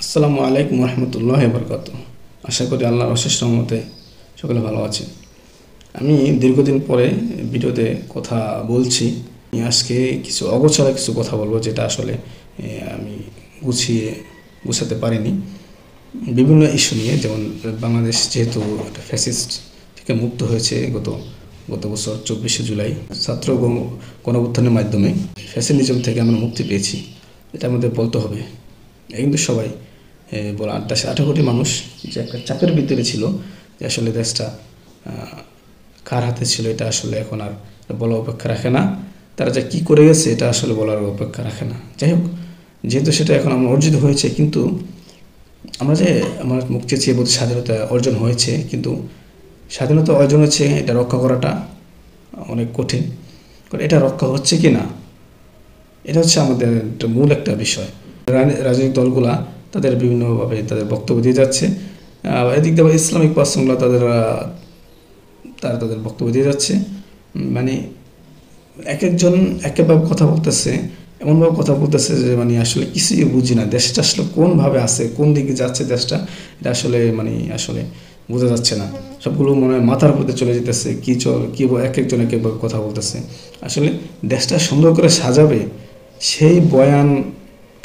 আসসালামু আলাইকুম রহমতুল্লাহ বরকাত। আশা করি আল্লাহর অশেষ রহমতে সকলে ভালো আছে। আমি দীর্ঘদিন পরে ভিডিওতে কথা বলছি। আজকে কিছু অগোছালো কিছু কথা বলবো, যেটা আসলে আমি গুছাতে পারিনি। বিভিন্ন ইস্যু নিয়ে, যেমন বাংলাদেশ যেহেতু একটা ফ্যাসিস্ট থেকে মুক্ত হয়েছে গত বছর 24শে জুলাই ছাত্র গণঅভ্যুত্থানের মাধ্যমে ফ্যাসিলিজম থেকে আমরা মুক্তি পেয়েছি, এটা আমাদের বলতে হবে। কিন্তু সবাই বলা 18 কোটি মানুষ যে একটা চাপের ভিতরে ছিল, যে আসলে দেশটা কার হাতে ছিল, এটা আসলে এখন আর বলা অপেক্ষা রাখে না। তারা যা কী করে গেছে এটা আসলে বলার অপেক্ষা রাখে না। যাই হোক, যেহেতু সেটা এখন আমার অর্জিত হয়েছে, কিন্তু আমার মুখ চেয়ে বলতে স্বাধীনতা অর্জন হয়েছে, কিন্তু স্বাধীনতা অর্জন হচ্ছে, এটা রক্ষা করাটা অনেক কঠিন। কারণ এটা রক্ষা হচ্ছে কি না, এটা হচ্ছে আমাদের একটা মূল একটা বিষয়। রাজনৈতিক দলগুলা তাদের বিভিন্নভাবে তাদের বক্তব্য দিয়ে যাচ্ছে। এদিক দিয়ে ইসলামিক পার্সনগুলো তাদের বক্তব্য দিয়ে যাচ্ছে। মানে এক একজন একভাবে কথা বলতেছে, এমনভাবে কথা বলতেছে যে আসলে কিছুই বুঝি না, দেশটা আসলে কোনভাবে আছে, কোন দিকে যাচ্ছে দেশটা, এটা আসলে আসলে বোঝা যাচ্ছে না। সবগুলো মনে হয় মাথার উপরে চলে যেতেছে, কি এক একজন এক একভাবে কথা বলতেছে। আসলে দেশটা সুন্দর করে সাজাবে সেই বয়ান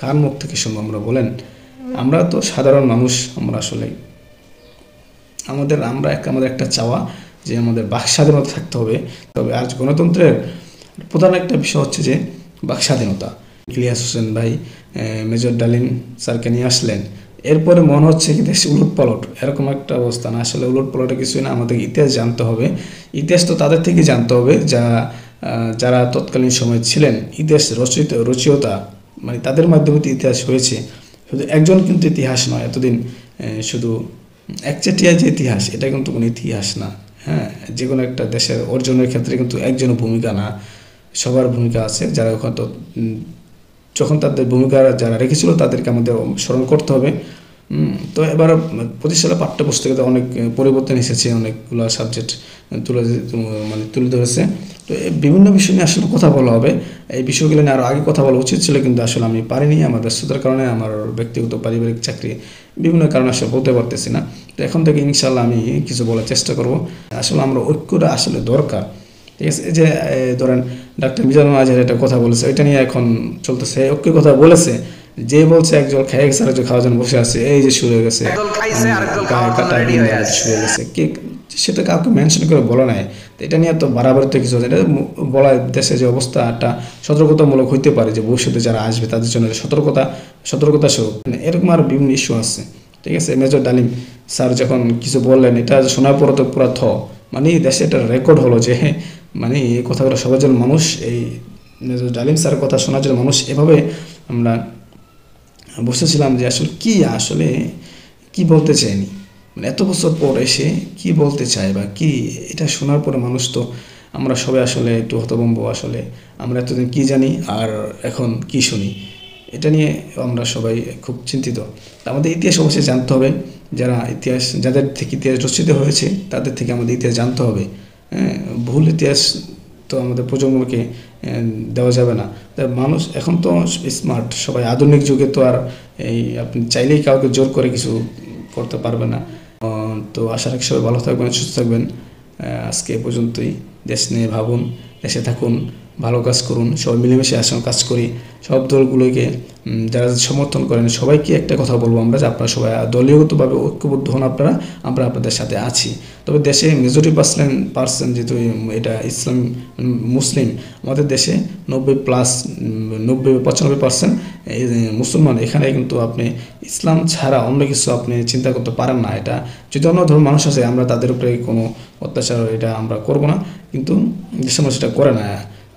কার মুখ থেকে শুনবো আমরা, বলেন? আমরা তো সাধারণ মানুষ, আমরা আসলে আমাদের একটা চাওয়া যে আমাদের বাক স্বাধীনতা থাকতে হবে। তবে আজ গণতন্ত্রের প্রধান একটা বিষয় হচ্ছে যে বাক স্বাধীনতা। ইলিয়াস হোসেন ভাই মেজর ডালিম স্যারকে নিয়ে আসলেন, এরপরে মনে হচ্ছে কি দেশে উলটপালট, এরকম একটা অবস্থা না। আসলে উলটপালটে কিছুই না, আমাদের ইতিহাস জানতে হবে। ইতিহাস তো তাদের থেকে জানতে হবে যারা তৎকালীন সময় ছিলেন, ইতিহাস রচয়িতা, তাদের মাধ্যমে তো ইতিহাস হয়েছে। শুধু একজন কিন্তু ইতিহাস নয়, এতদিন শুধু একচেটিয়া যে ইতিহাস, এটা কিন্তু কোনো ইতিহাস না। হ্যাঁ, যে কোনো একটা দেশের অর্জনের ক্ষেত্রে কিন্তু একজনের ভূমিকা না, সবার ভূমিকা আছে। যারা যখন তাদের ভূমিকা যারা রেখেছিল তাদেরকে আমাদের স্মরণ করতে হবে। তো এবার 25 সালে পাঠ্যপুস্তকে অনেক পরিবর্তন এসেছে, অনেকগুলো সাবজেক্ট তুলে ধরেছে। তো বিভিন্ন বিষয় নিয়ে আসলে কথা বলা হবে। এই বিষয়গুলো নিয়ে আরও আগে কথা বলা উচিত ছিল, কিন্তু আসলে আমি পারিনি, আমার ব্যস্ততার কারণে, আমার ব্যক্তিগত পারিবারিক চাকরি বিভিন্ন কারণে আসলে বলতে পারতেছি না। তো এখন থেকে ইনশাল্লাহ আমি কিছু বলার চেষ্টা করব। আসলে আমরা ঐক্যটা আসলে দরকার, ঠিক আছে? এই যে ধরেন ডাক্তার মিজানুর আজহার একটা কথা বলেছে, ওইটা নিয়ে এখন চলতেছে, ঐক্যের কথা বলেছে, যে বলছে একজন খেয়ে গেছে আরেকজন খাওয়ার জন্য বসে আছে, এই যে শুরু হয়ে গেছে, শুরু হয়ে গেছে, কে সেটা কাউকে মেনশন করে বলা নাই। তো এটা নিয়ে তো বাড়াবাড়িতে কিছু হচ্ছে, এটা বলা দেশে যে অবস্থা একটা সতর্কতামূলক হইতে পারে, যে ভবিষ্যতে যারা আসবে তাদের জন্য সতর্কতা স্বরূপ। এরকম আরও বিভিন্ন ইস্যু আছে, ঠিক আছে? মেজর ডালিম স্যার যখন কিছু বললেন, এটা শোনার পর তো পুরো দেশে একটা রেকর্ড হলো যে এই কথাগুলো সবার জন্য মানুষ, এই মেজর ডালিম স্যারের কথা শোনার জন্য মানুষ এভাবে আমরা বসেছিলাম যে আসলে কি বলতে চায়নি, এত বছর পর এসে কি বলতে চায় বা কি, এটা শোনার পরে মানুষ তো আমরা সবাই আসলে একটু হতভম্ব। আসলে আমরা এতদিন কি জানি আর এখন কি শুনি, এটা নিয়ে আমরা সবাই খুব চিন্তিত। আমাদের ইতিহাস অবশ্যই জানতে হবে, যাদের থেকে ইতিহাস রচিত হয়েছে তাদের থেকে আমাদের ইতিহাস জানতে হবে। হ্যাঁ, ভুল ইতিহাস তো আমাদের প্রজন্মকে দেওয়া যাবে না। মানুষ এখন তো স্মার্ট, সবাই আধুনিক যুগে তো আর আপনি চাইলেই কাউকে জোর করে কিছু করতে পারবে না। তো আশা রাখি সবাই ভালো থাকবেন, সুস্থ থাকবেন। আজকে এ পর্যন্তই। দেশ নিয়ে ভাবুন, দেশে থাকুন, ভালো কাজ করুন, সবাই মিলেমিশে একসঙ্গে কাজ করি। সব দলগুলোকে যারা সমর্থন করেন সবাইকে একটা কথা বলবো আমরা, যে আপনারা সবাই দলীয়গতভাবে ঐক্যবদ্ধ হন, আমরা আপনাদের সাথে আছি। তবে দেশে মেজরিটি পার্সেন্ট যেহেতু এটা ইসলাম মুসলিম, আমাদের দেশে 95% মুসলমান। এখানে কিন্তু আপনি ইসলাম ছাড়া অন্য কিছু আপনি চিন্তা করতে পারেন না। এটা যদি অন্য ধর্মের মানুষ আছে, আমরা তাদের উপরে কোনো অত্যাচার এটা আমরা করবো না, কিন্তু দেশের মানুষ এটা করে না।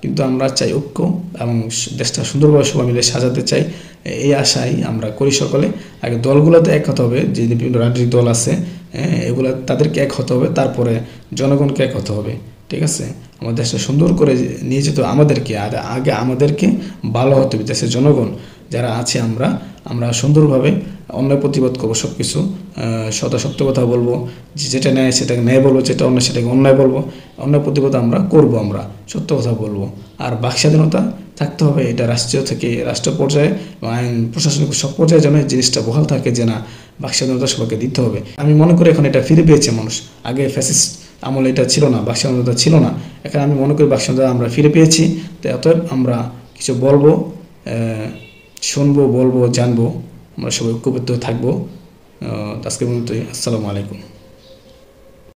কিন্তু আমরা চাই ঐক্য এবং দেশটা সুন্দরভাবে সবাই মিলে সাজাতে চাই, এই আশাই আমরা করি সকলে। আগে দলগুলোতে এক হতে হবে, যে বিভিন্ন রাজনৈতিক দল আছে এগুলো, তাদেরকে এক হতে হবে, তারপরে জনগণকে এক হতে হবে, ঠিক আছে? আমাদের দেশটা সুন্দর করে নিয়ে যেতে আমাদেরকে, আর আগে আমাদেরকে ভালো হতে হবে। দেশের জনগণ যারা আছে, আমরা সুন্দরভাবে অন্যায় প্রতিবাদ করবো, সব কিছু সত্য কথা বলবো, যেটা ন্যায় সেটাকে ন্যায় বলবো, যেটা অন্যায় সেটাকে অন্যায় বলবো, অন্যায় প্রতিবাদ আমরা করবো, আমরা সত্য কথা বলবো। আর বাক স্বাধীনতা থাকতে হবে, এটা রাষ্ট্রীয় থেকে রাষ্ট্র পর্যায়ে এবং আইন প্রশাসনিক সব পর্যায়ে যেন এই জিনিসটা বহাল থাকে যে না বাক স্বাধীনতা সবাইকে দিতে হবে। আমি মনে করি এখন এটা ফিরে পেয়েছে মানুষ। আগে ফ্যাসিস্ট আমলে এটা ছিল না, বাক স্বাধীনতা ছিল না। এখন আমি মনে করি বাক স্বাধীনতা আমরা ফিরে পেয়েছি। তো অতএব আমরা কিছু বলবো, শুনবো, বলবো, জানবো, আমরা সবাই ঐক্যবদ্ধ থাকবো। আজকের পর্যন্তই। আসসালামু আলাইকুম।